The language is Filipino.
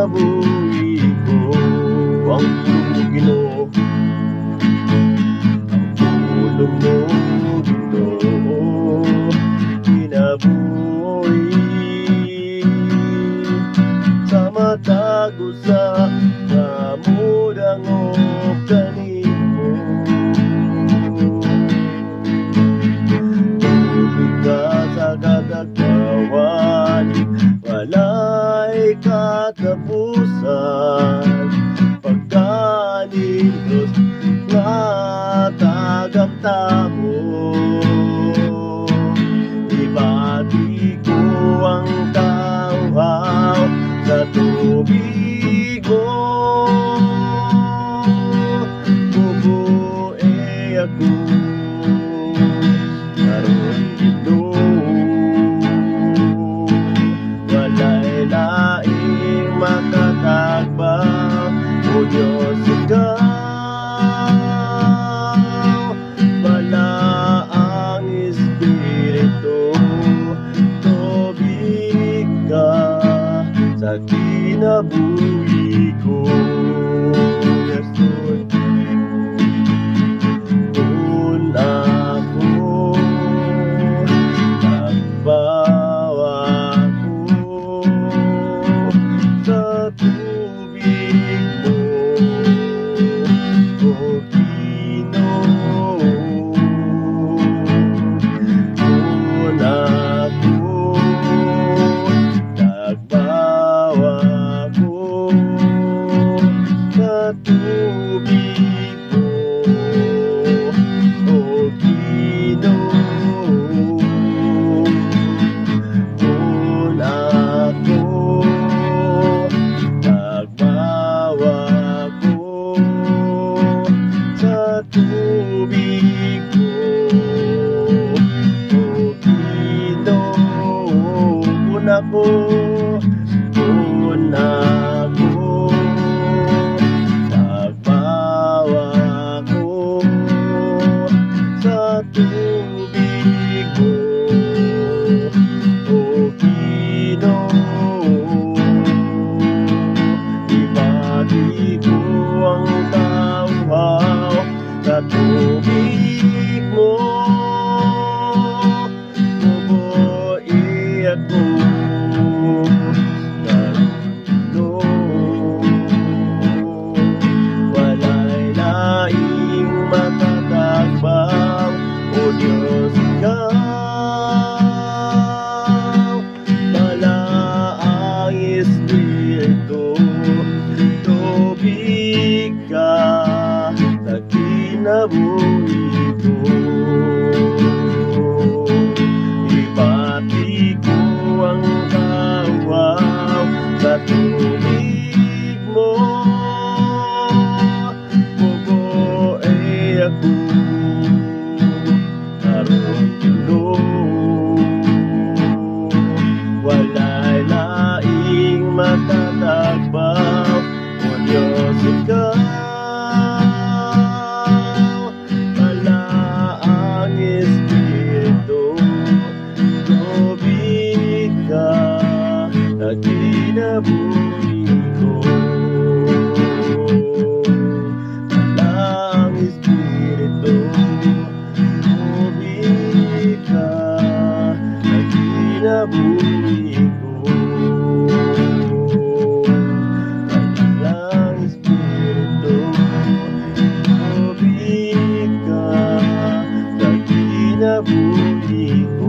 kinabuhi ko. Ang Ginoo, ang tulong mo Ginoo, kinabuhi sa matago sa kamudang o kanimo. Tubig ka sa kagagawan, walay katapusan. Pagkanin Diyos nga tagang-tamo, ibati ko ang tawhaw sa tubig mo. Bubue ako karon Ginoo, walay laing makatagbaw. O Diyos, ikaw bala ang Espiritu, tubig ka sa kinabuhi ko. Yes, Lord. Kung ako nagbawa ko sa tubig mo, O Ginoo. Kung ako nagbawa ko sa tubig mo, O Ginoo. Kung ako nagbawa ko sa tubig mo, O Ginoo. Kung ako nagbawa ko sa tubig mo, O Ginoo, ibati ko ang tawhaw sa tubig mo. Bubui ako karon Ginoo, walay laing matatagbaw. O Diyos, ikaw bala ang Espiritu, tubig ka sa kinabuhi ko. Ibati ko ang tawhaw sa tubig mo. Bubue ako karon Ginoo, walay laing matatagbaw. O Diyos, ikaw bala ang Espiritu, tubig ka sa kinabuhi ko. Bala ang Espiritu, tubig ka sa kinabuhi ko. Bala ang Espiritu, tubig ka sa kinabuhi ko.